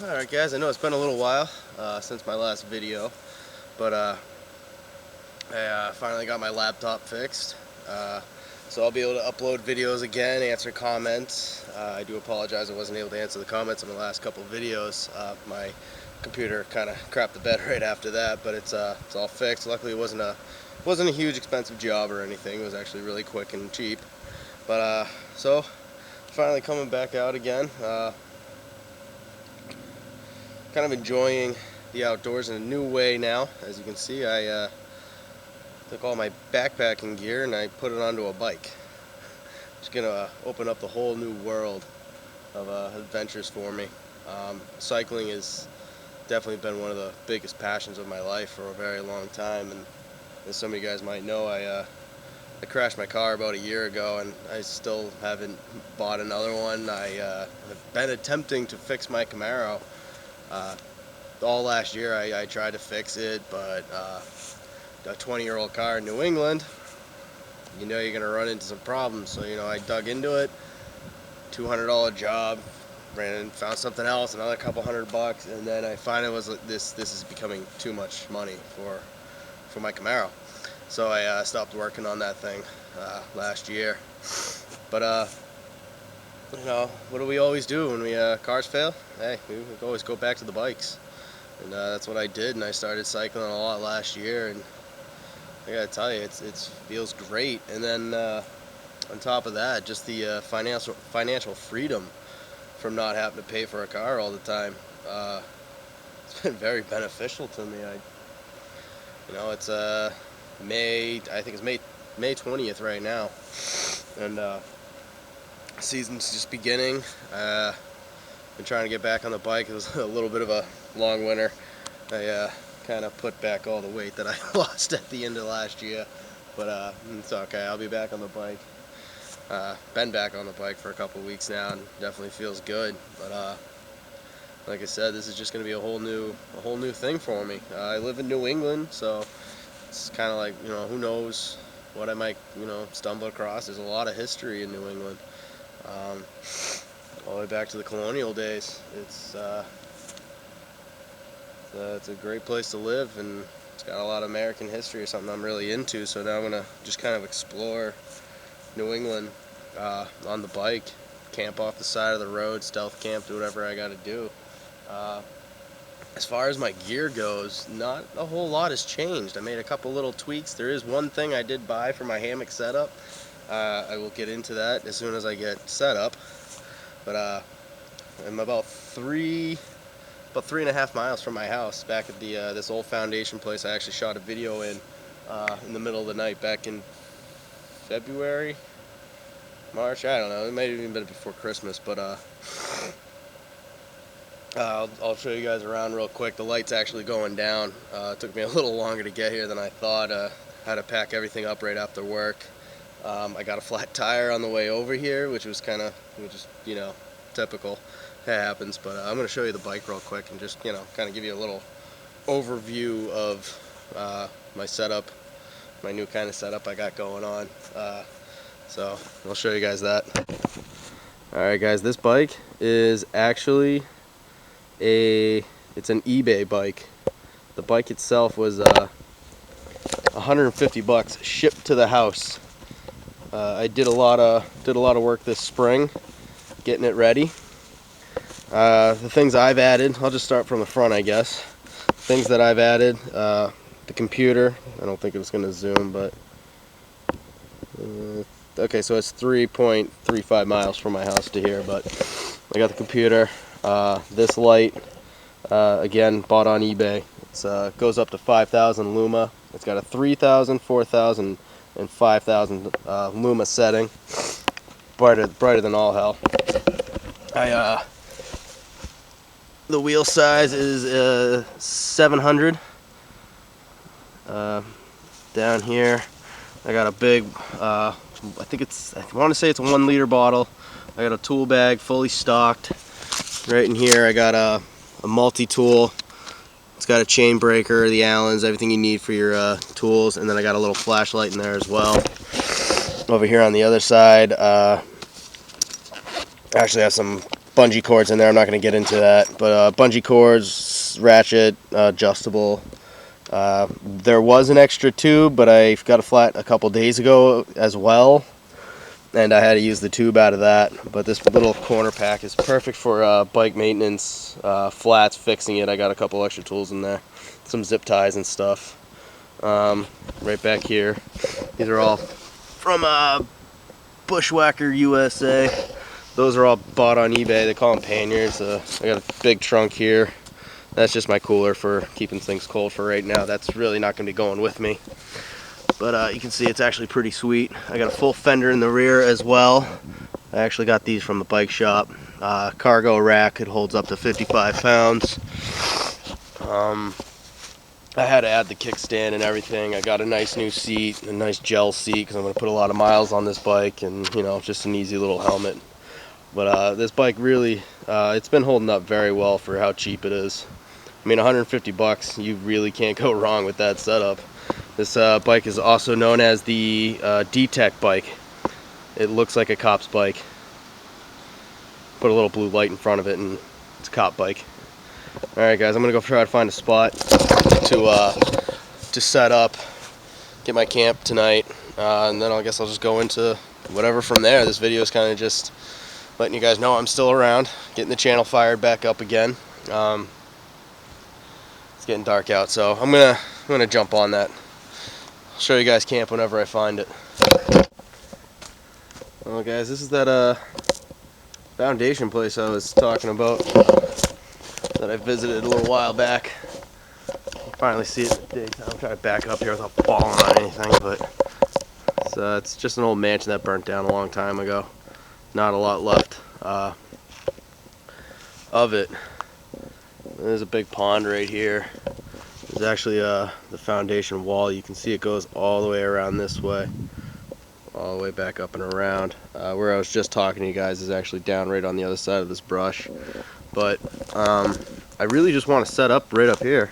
Alright guys, I know it's been a little while since my last video, but I finally got my laptop fixed, so I'll be able to upload videos again, answer comments. I do apologize I wasn't able to answer the comments in the last couple of videos. My computer kind of crapped the bed right after that, but it's all fixed. Luckily it wasn't a huge expensive job or anything. It was actually really quick and cheap. But so finally coming back out again. Kind of enjoying the outdoors in a new way now. As you can see, I took all my backpacking gear and I put it onto a bike. It's gonna open up the whole new world of adventures for me. Cycling has definitely been one of the biggest passions of my life for a very long time, and as some of you guys might know, I crashed my car about a year ago and I still haven't bought another one. I have been attempting to fix my Camaro. All last year I tried to fix it, but a 20-year-old car in New England, you know you're gonna run into some problems. So I dug into it, $200 job, ran and found something else, another couple $100, and then I finally was like, this is becoming too much money for my Camaro. So I stopped working on that thing last year. But what do we always do when cars fail? Hey, we always go back to the bikes, and that's what I did. And I started cycling a lot last year, and I gotta tell you, it feels great. And then on top of that, just the financial freedom from not having to pay for a car all the time. It's been very beneficial to me. It's I think it's May 20th right now, and season's just beginning. Been trying to get back on the bike. It was a little bit of a long winter. I kind of put back all the weight that I lost at the end of last year, but it's okay. I'll be back on the bike. Been back on the bike for a couple weeks now, and definitely feels good. But like I said, this is just going to be a whole new thing for me. I live in New England, so it's kind of like, who knows what I might stumble across. There's a lot of history in New England. All the way back to the colonial days. It's a great place to live, and it's got a lot of American history, or something I'm really into. So now I'm gonna just kind of explore New England on the bike, camp off the side of the road, stealth camp, do whatever I got to do. As far as my gear goes, not a whole lot has changed. I made a couple little tweaks. There is one thing I did buy for my hammock setup. I will get into that as soon as I get set up. But I'm about 3.5 miles from my house, back at the this old foundation place I actually shot a video in the middle of the night back in February, March, I don't know. It might have even been before Christmas, but I'll show you guys around real quick. The light's actually going down. It took me a little longer to get here than I thought. Had to pack everything up right after work. I got a flat tire on the way over here, which is typical. That happens. But I'm going to show you the bike real quick and just kind of give you a little overview of my setup, my new kind of setup I got going on. So I'll show you guys that. Alright guys, this bike is actually it's an eBay bike. The bike itself was $150 shipped to the house. I did a lot of work this spring getting it ready. The things I've added, I'll just start from the front, I guess. Things that I've added, the computer. I don't think it was going to zoom, but okay, so it's 3.35 miles from my house to here, but I got the computer. This light, again, bought on eBay. It goes up to 5,000 luma. It's got a 3,000, 4,000, and 5,000 luma setting. Brighter than all hell. The wheel size is 700. Down here, I got a big, I want to say it's a 1 liter bottle. I got a tool bag fully stocked. Right in here I got a multi-tool. It's got a chain breaker, the Allens, everything you need for your tools, and then I got a little flashlight in there as well. Over here on the other side, I actually have some bungee cords in there. I'm not going to get into that, but bungee cords, ratchet, adjustable. There was an extra tube, but I got a flat a couple days ago as well, and I had to use the tube out of that. But this little corner pack is perfect for bike maintenance, flats, fixing it. I got a couple extra tools in there, some zip ties and stuff. Right back here, these are all from Bushwhacker USA. Those are all bought on eBay. They call them panniers. I got a big trunk here. That's just my cooler for keeping things cold for right now. That's really not going to be going with me. But you can see it's actually pretty sweet. I got a full fender in the rear as well. I actually got these from the bike shop. Cargo rack. It holds up to 55 pounds. I had to add the kickstand and everything. I got a nice new seat, a nice gel seat, because I'm going to put a lot of miles on this bike, and you know, just an easy little helmet. But this bike really, it's been holding up very well for how cheap it is. I mean, 150 bucks, you really can't go wrong with that setup. This bike is also known as the D-Tech bike. It looks like a cop's bike. Put a little blue light in front of it, and it's a cop bike. Alright guys, I'm going to go try to find a spot to set up, get my camp tonight, and then I guess I'll just go into whatever from there. This video is kind of just letting you guys know I'm still around, getting the channel fired back up again. It's getting dark out, so I'm gonna jump on that. I'll show you guys camp whenever I find it. Well guys, this is that foundation place I was talking about that I visited a little while back. You finally see it in the daytime. I'm trying to back up here without falling on anything, but it's just an old mansion that burnt down a long time ago. Not a lot left of it. There's a big pond right here. There's actually the foundation wall. You can see it goes all the way around this way, all the way back up and around. Where I was just talking to you guys is actually down right on the other side of this brush. But I really just want to set up right up here.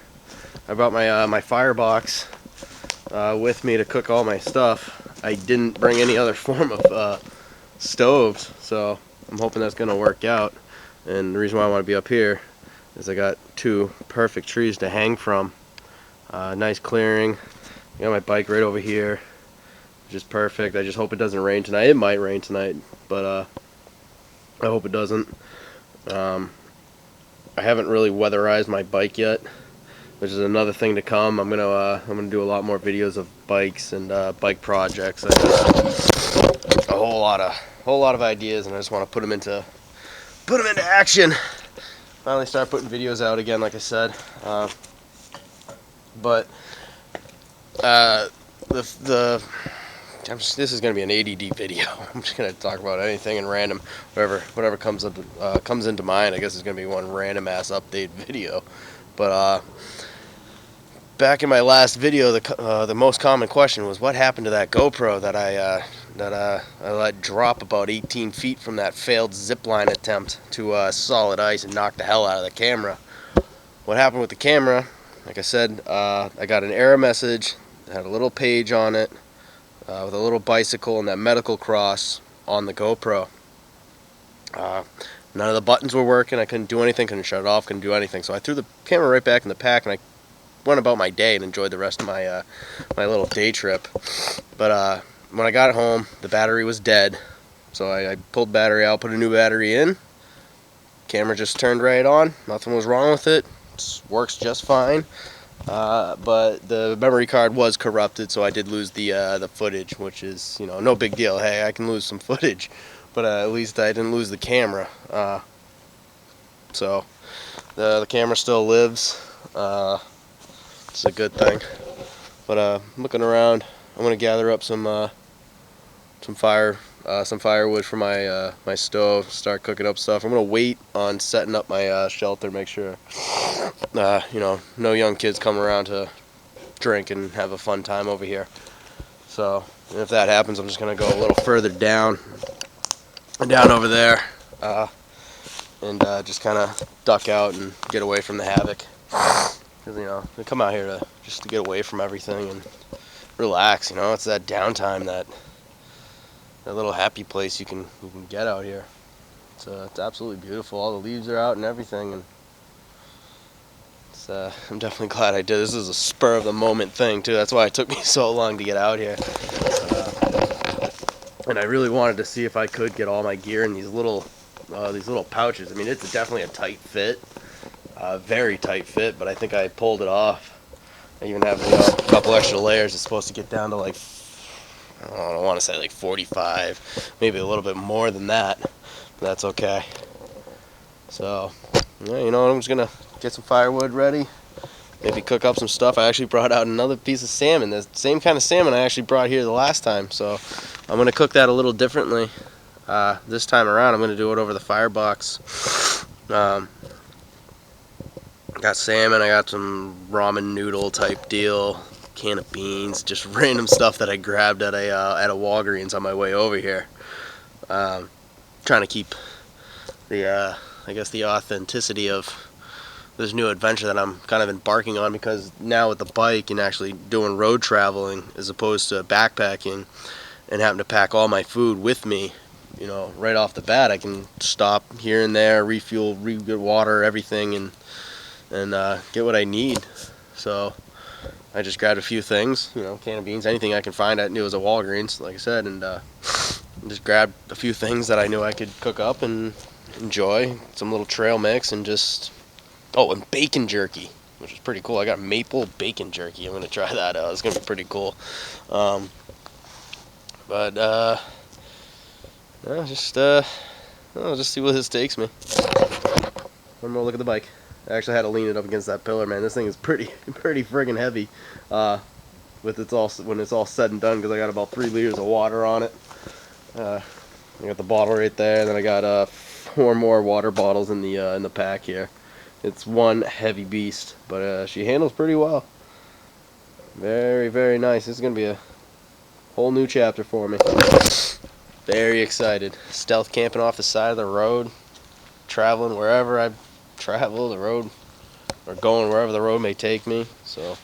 I brought my my firebox with me to cook all my stuff. I didn't bring any other form of stoves, so I'm hoping that's going to work out. And the reason why I want to be up here is I got two perfect trees to hang from. Nice clearing. I got my bike right over here, which is perfect. I just hope it doesn't rain tonight. It might rain tonight, but I hope it doesn't. I haven't really weatherized my bike yet, which is another thing to come. I'm gonna do a lot more videos of bikes and bike projects. I got a whole lot of ideas, and I just want to put them into action. Finally start putting videos out again, like I said. This is going to be an ADD video. I'm just going to talk about anything and random, whatever comes into mind. I guess it's going to be one random ass update video. But back in my last video, the most common question was, what happened to that GoPro that I let drop about 18 feet from that failed zipline attempt to solid ice and knock the hell out of the camera? What happened with the camera? Like I said, I got an error message that had a little page on it with a little bicycle and that medical cross on the GoPro. None of the buttons were working. I couldn't do anything, couldn't shut it off, couldn't do anything. So I threw the camera right back in the pack, and I went about my day and enjoyed the rest of my my little day trip. But when I got home, the battery was dead. So I pulled battery out, put a new battery in. Camera just turned right on. Nothing was wrong with it. Works just fine. But the memory card was corrupted, so I did lose the footage, which is, you know, no big deal. Hey, I can lose some footage, but at least I didn't lose the camera. So the camera still lives. It's a good thing. But looking around, I'm gonna gather up some firewood for my my stove. Start cooking up stuff. I'm gonna wait on setting up my shelter. Make sure you know, no young kids come around to drink and have a fun time over here. So if that happens, I'm just gonna go a little further down over there, and just kind of duck out and get away from the havoc. Because, you know, we come out here just to get away from everything and relax. You know, it's that downtime, that little happy place you can get out here. It's absolutely beautiful. All the leaves are out and everything, and I'm definitely glad I did. This is a spur of the moment thing too. That's why it took me so long to get out here. And I really wanted to see if I could get all my gear in these little pouches. I mean, it's definitely a tight fit, very tight fit, but I think I pulled it off. I even have a couple extra layers. It's supposed to get down to like, I don't want to say like 45, maybe a little bit more than that, but that's okay. So, yeah, you know what, I'm just gonna get some firewood ready, maybe cook up some stuff. I actually brought out another piece of salmon, the same kind of salmon I actually brought here the last time, so I'm gonna cook that a little differently. This time around I'm gonna do it over the firebox. Got salmon, I got some ramen noodle type deal, can of beans, just random stuff that I grabbed at a Walgreens on my way over here. Trying to keep the I guess the authenticity of this new adventure that I'm kind of embarking on, because now with the bike and actually doing road traveling as opposed to backpacking and having to pack all my food with me, you know, right off the bat, I can stop here and there, refuel, get water, everything, and get what I need. So I just grabbed a few things, you know, can of beans, anything I can find. I knew it was a Walgreens, like I said, and just grabbed a few things that I knew I could cook up and enjoy, some little trail mix, and just, oh, and bacon jerky, which is pretty cool. I got maple bacon jerky. I'm gonna try that out. It's gonna be pretty cool. Yeah, I'll just see where this takes me. One more look at the bike. I actually had to lean it up against that pillar, man. This thing is pretty friggin' heavy. When it's all said and done, because I got about 3 liters of water on it. I got the bottle right there, and then I got 4 more water bottles in the pack here. It's one heavy beast, but she handles pretty well. Very, very nice. This is gonna be a whole new chapter for me. Very excited. Stealth camping off the side of the road, traveling wherever I travel the road, or going wherever the road may take me. So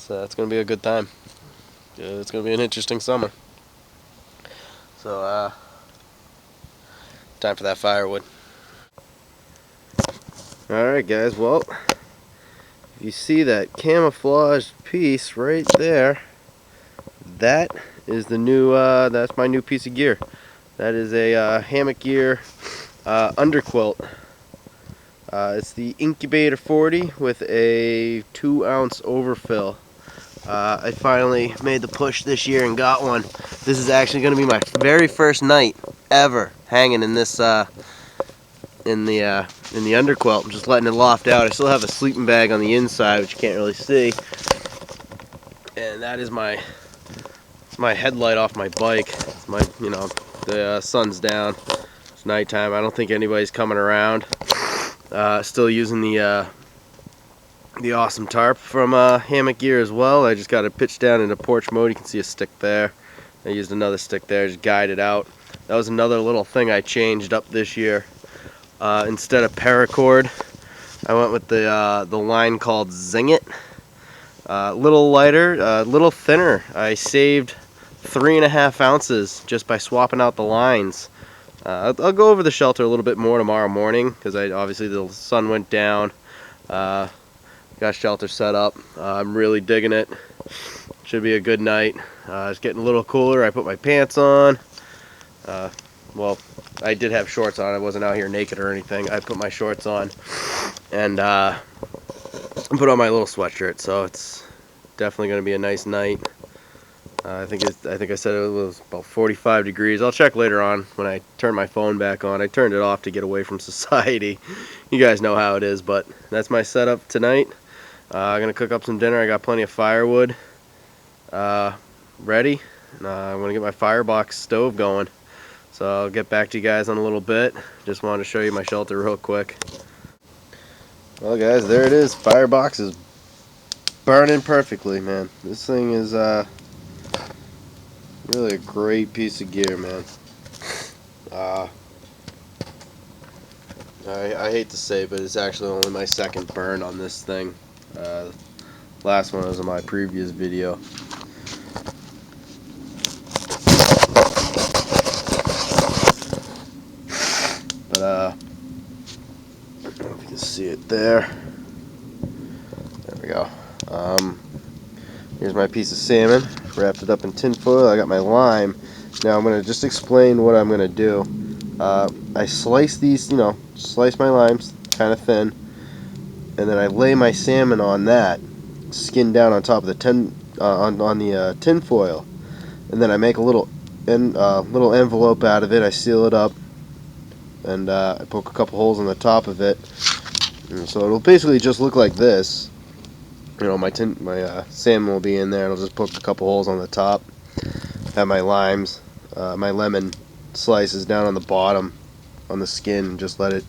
it's gonna be a good time. It's gonna be an interesting summer. So time for that firewood. Alright guys, well, if you see that camouflaged piece right there, that is the new, that's my new piece of gear. That is a hammock gear underquilt. It's the Incubator 40 with a 2-ounce overfill. I finally made the push this year and got one. This is actually going to be my very first night ever hanging in this in the underquilt. I'm just letting it loft out. I still have a sleeping bag on the inside, which you can't really see. And that is my headlight off my bike. It's my, you know, the sun's down. It's nighttime. I don't think anybody's coming around. Still using the awesome tarp from Hammock Gear as well. I just got it pitched down into porch mode. You can see a stick there. I used another stick there, just guided out. That was another little thing I changed up this year. Instead of paracord, I went with the line called Zing It. Little lighter, little thinner. I saved 3.5 ounces just by swapping out the lines. I'll go over the shelter a little bit more tomorrow morning, because obviously the sun went down. Got shelter set up. I'm really digging it. Should be a good night. It's getting a little cooler. I put my pants on. Well, I did have shorts on. I wasn't out here naked or anything. I put my shorts on and put on my little sweatshirt. So it's definitely going to be a nice night. I think I said it was about 45 degrees. I'll check later on when I turn my phone back on. I turned it off to get away from society. You guys know how it is, but that's my setup tonight. I'm gonna cook up some dinner. I got plenty of firewood ready. I'm gonna get my firebox stove going. So I'll get back to you guys in a little bit. Just wanted to show you my shelter real quick. Well guys, there it is. Firebox is burning perfectly, man. This thing is really a great piece of gear, man. I hate to say, but it's actually only my second burn on this thing. Last one was in my previous video. see it there. There we go. Here's my piece of salmon, wrapped it up in tin foil. I got my lime. Now I'm going to just explain what I'm going to do. I slice these, slice my limes kind of thin, and then I lay my salmon on that, skin down on top of the tin foil, and then I make a little envelope out of it. I seal it up, and I poke a couple holes in the top of it, and so it'll basically just look like this. My salmon will be in there. I'll just poke a couple holes on the top. Have my limes, my lemon slices down on the bottom, on the skin, and just let it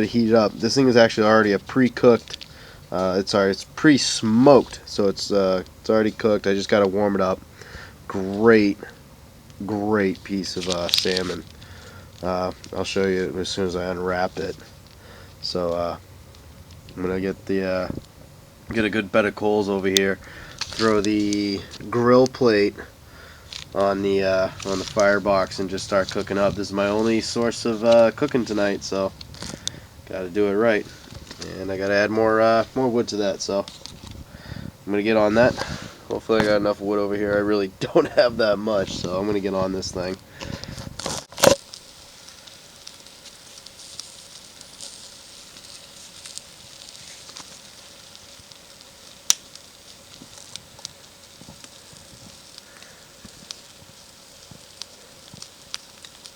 heat up. This thing is actually already a pre-cooked. It's pre-smoked, so it's already cooked. I just gotta warm it up. Great piece of salmon. I'll show you as soon as I unwrap it. So I'm gonna get a good bed of coals over here. Throw the grill plate on the firebox and just start cooking up. This is my only source of cooking tonight, so gotta do it right. And I gotta add more wood to that, so I'm gonna get on that. Hopefully I got enough wood over here. I really don't have that much, so I'm gonna get on this thing.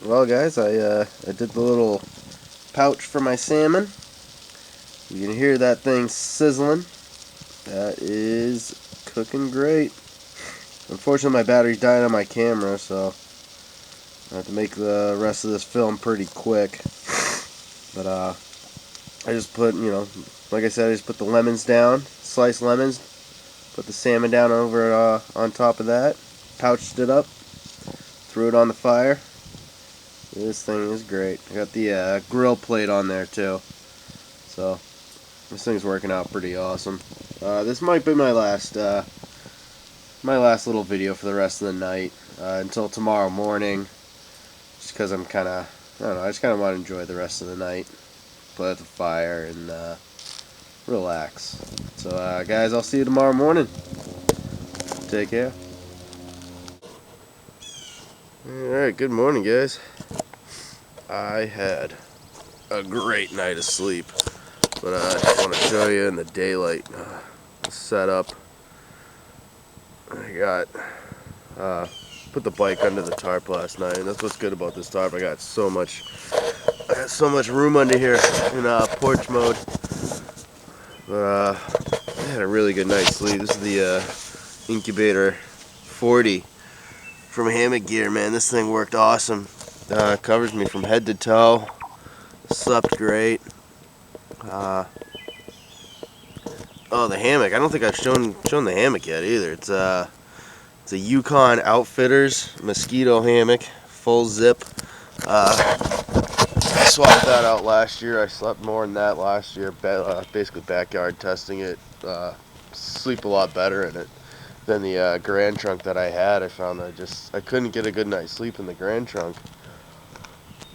Well, guys, I did the little pouch for my salmon. You can hear that thing sizzling. That is cooking great. Unfortunately, my battery died on my camera, so I have to make the rest of this film pretty quick. But I just put, like I said, I just put the lemons down, sliced lemons, put the salmon down over on top of that, pouched it up, threw it on the fire. This thing is great. I got the grill plate on there too, so this thing's working out pretty awesome. This might be my last little video for the rest of the night until tomorrow morning, just because I just kind of want to enjoy the rest of the night, play at the fire, and relax. So guys, I'll see you tomorrow morning. Take care. Alright, good morning, guys. I had a great night of sleep, but I just want to show you in the daylight setup. I got put the bike under the tarp last night, and that's what's good about this tarp. I got so much room under here in porch mode. But I had a really good night's sleep. This is the Incubator 40 from Hammock Gear, man. This thing worked awesome. It covers me from head to toe. Slept great. Oh, the hammock. I don't think I've shown the hammock yet either. It's a Yukon Outfitters mosquito hammock, full zip. I swapped that out last year. I slept more than that last year. Basically backyard testing it. Sleep a lot better in it than the Grand Trunk that I had. I found I couldn't get a good night's sleep in the Grand Trunk.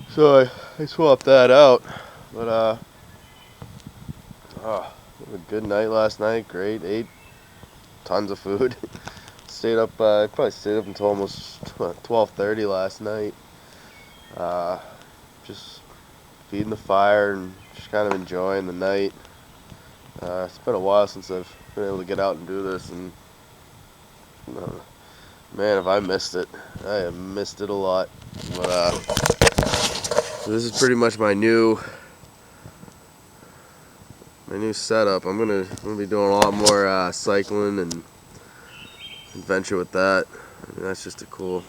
So I swapped that out, but a good night last night. Great, ate tons of food. Stayed up. Probably stayed up until almost 12:30 last night. Just feeding the fire and just kind of enjoying the night. It's been a while since I've been able to get out and do this, and man, have I missed it. I have missed it a lot. But this is pretty much my new setup. I'm gonna be doing a lot more cycling and adventure with that. I mean, that's just a cool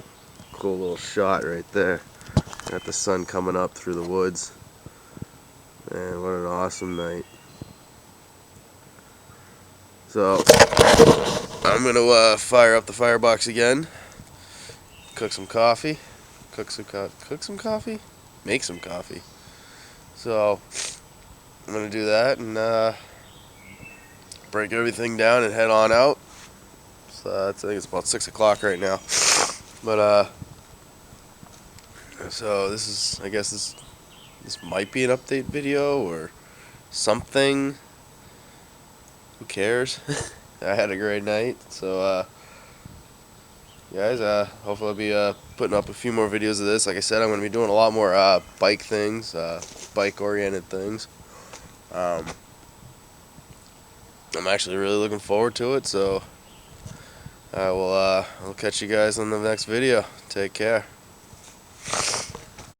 little shot right there. Got the sun coming up through the woods. Man, what an awesome night. So I'm gonna fire up the firebox again, cook some coffee, make some coffee. So I'm gonna do that and break everything down and head on out. So I think it's about 6 o'clock right now. But so this is, I guess this might be an update video, or something. Who cares? I had a great night. So, guys, hopefully I'll be putting up a few more videos of this. Like I said, I'm going to be doing a lot more bike things, bike-oriented things. I'm actually really looking forward to it. So, I'll catch you guys on the next video. Take care.